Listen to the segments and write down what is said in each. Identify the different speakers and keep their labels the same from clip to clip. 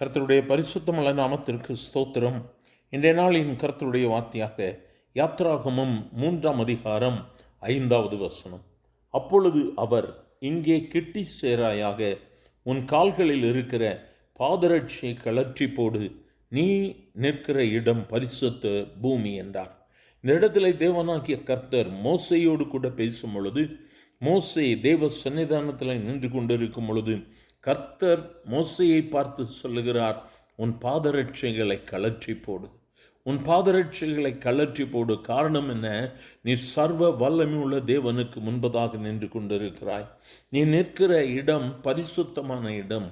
Speaker 1: கர்த்தருடைய பரிசுத்தமுள்ள நாமத்திற்கு ஸ்தோத்திரம். இன்றைய நாளின் கர்த்தருடைய வார்த்தையாக யாத்ராகமம் 3ஆம் அதிகாரம் 5வது வசனம். அப்பொழுது அவர், இங்கே கிட்டி சேராயாக, உன் கால்களில் இருக்கிற பாதரட்சியை கழற்றி போடு, நீ நிற்கிற இடம் பரிசுத்த பூமி என்றார். இந்த இடத்துல தேவனாகிய கர்த்தர் மோசையோடு கூட பேசும் பொழுது, மோசே தேவ சன்னிதானத்தில் நின்று கொண்டிருக்கும் பொழுது கர்த்தர் மோசையை பார்த்து சொல்லுகிறார், உன் பாதரட்சைகளை கழற்றி போடு, உன் பாதரட்சைகளை கழற்றி போடு. காரணம் என்ன? நீ சர்வ வல்லமையுள்ள தேவனுக்கு முன்பதாக நின்று கொண்டிருக்கிறாய். நீ நிற்கிற இடம் பரிசுத்தமான இடம்.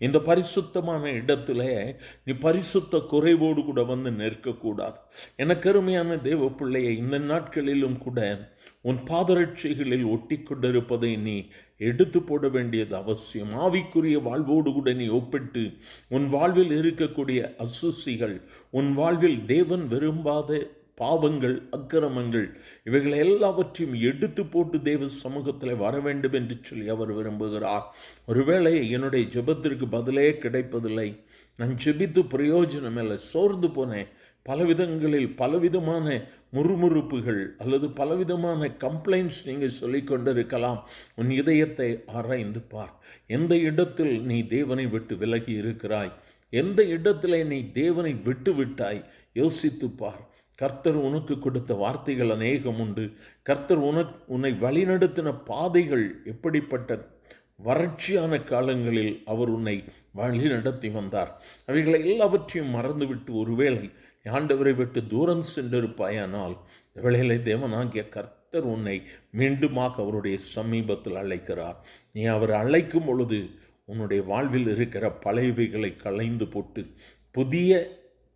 Speaker 1: இந்த பரிசுத்தமான இடத்துல நீ பரிசுத்த குறைவோடு கூட வந்து நிற்கக்கூடாது. எனக்கு அருமையான தேவ பிள்ளையை, இந்த நாட்களிலும் கூட உன் பாதரட்சைகளில் ஒட்டி கொண்டிருப்பதை நீ எடுத்து போட வேண்டியது அவசியம். ஆவிக்குரிய வாழ்வோடு கூட நீ ஒப்பிட்டு உன் வாழ்வில் இருக்கக்கூடிய அசுசிகள், உன் வாழ்வில் தேவன் விரும்பாத பாவங்கள், அக்கிரமங்கள், இவைகளை எல்லாவற்றையும் எடுத்து போட்டு தேவ சமூகத்தில் வர வேண்டும் என்று சொல்லி அவர் விரும்புகிறார். ஒருவேளை என்னுடைய ஜெபத்திற்கு பதிலே கிடைப்பதில்லை, நான் ஜெபித்து பிரயோஜனம் இல்லை, சோர்ந்து போனேன், பலவிதங்களில் பலவிதமான முறுமுறுப்புகள் அல்லது பலவிதமான கம்ப்ளைண்ட்ஸ் நீங்கள் சொல்லிக்கொண்டிருக்கலாம். உன் இதயத்தை ஆராய்ந்து பார். எந்த இடத்தில் நீ தேவனை விட்டு விலகி இருக்கிறாய்? எந்த இடத்துல நீ தேவனை விட்டு விட்டாய்? யோசித்து பார். கர்த்தர் உனக்கு கொடுத்த வார்த்தைகள் அநேகம் உண்டு. கர்த்தர் உன்னை வழிநடத்தின பாதைகள் எப்படிப்பட்ட வறட்சியான காலங்களில் அவர் உன்னை வழி நடத்தி வந்தார். அவைகளை எல்லாவற்றையும் மறந்துவிட்டு ஒருவேளை ஆண்டவரை விட்டு தூரம் சென்றிருப்பாயானால், இவளையிலே தேவனாகிய கர்த்தர் உன்னை மீண்டுமாக அவருடைய சமீபத்தில் அழைக்கிறார். நீ அவர் அழைக்கும் பொழுது உன்னுடைய வாழ்வில் இருக்கிற பழையவைகளை களைந்து போட்டு புதிய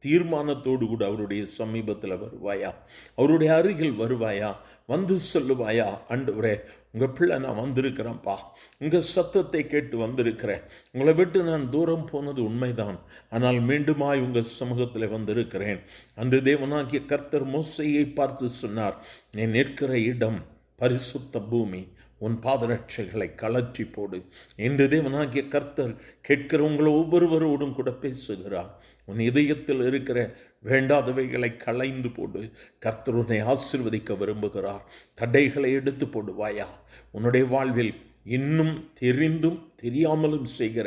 Speaker 1: தீர்மானத்தோடு கூட அவருடைய சமீபத்தில் வருவாயா? அவருடைய அருகில் வருவாயா? வந்து சொல்லுவாயா, ஆண்டவரே, உங்கள் பிள்ளை நான் வந்திருக்கிறேன்ப்பா, உங்கள் சத்தத்தை கேட்டு வந்திருக்கிறேன், உங்களை விட்டு நான் தூரம் போனது உண்மைதான், ஆனால் மீண்டுமாய் உங்கள் சமூகத்தில் வந்திருக்கிறேன். அன்று தேவனாகிய கர்த்தர் மோசையை பார்த்து சொன்னார், நீ நிற்கிற இடம் பரிசுத்த பூமி, உன் பாதரட்சைகளை கழற்றி போடு என்று தேவனாகிய கர்த்தர் கேட்கிறவங்களை ஒவ்வொருவரோடும் கூட பேசுகிறார். உன் இதயத்தில் இருக்கிற வேண்டாதவைகளை களைந்து போடு. கர்த்தர் உன்னை ஆசீர்வதிக்க விரும்புகிறார். தடைகளை எடுத்து போடுவாயா? உன்னுடைய வாழ்வில் இன்னும் தெரிந்தும் தெரியாமலும் செய்கிற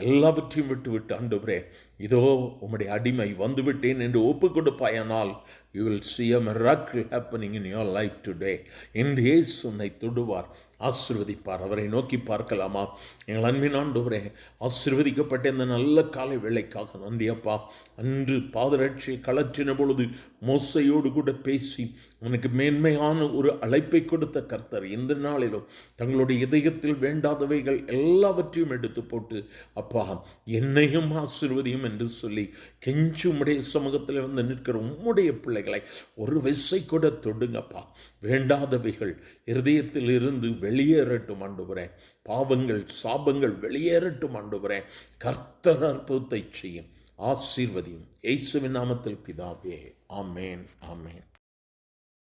Speaker 1: எல்லாவற்றையும் விட்டு ஆண்டவரே, இதோ உம்முடைய அடிமை வந்துவிட்டேன் என்று ஒப்பு கொடுப்பாயானால், you will see a miracle happening in your life today. இந்த இயேசு உன்னை தொடுவார், ஆசீர்வதிப்பார். அவரை நோக்கி பார்க்கலாமா? எங்கள் அன்பின் ஆண்டவரே, ஆசீர்வதிக்கப்பட்ட இந்த நல்ல காலை வேளைக்காக நன்றி அப்பா. அன்று பாதரட்சியை கழற்றின பொழுது மோசையோடு கூட பேசி உனக்கு மேன்மையான ஒரு அழைப்பை கொடுத்த கர்த்தர் இந்த நாளிலும் தங்களுடைய இதயத்தில் வேண்டாதவைகள் எல்லாவற்றையும் எடுத்து போட்டு, அப்பா என்னையும் ஆசீர்வதியும் என்று சொல்லி கெஞ்சி உம்முடைய சமூகத்தில் வந்து நிற்கிற உம்முடைய பிள்ளைகளை ஒரு விசை கூட தொடுங்கப்பா. வேண்டாதவைகள் இருதயத்தில் இருந்து வெளியேறட்டும் ஆண்டவரே. பாவங்கள், சாபங்கள் வெளியேறட்டும் ஆண்டவரே. கர்த்தர் அற்புதத்தை செய்யும், ஆசீர்வதியும். இயேசுவின் நாமத்தில் பிதாவே, ஆமேன், ஆமேன்.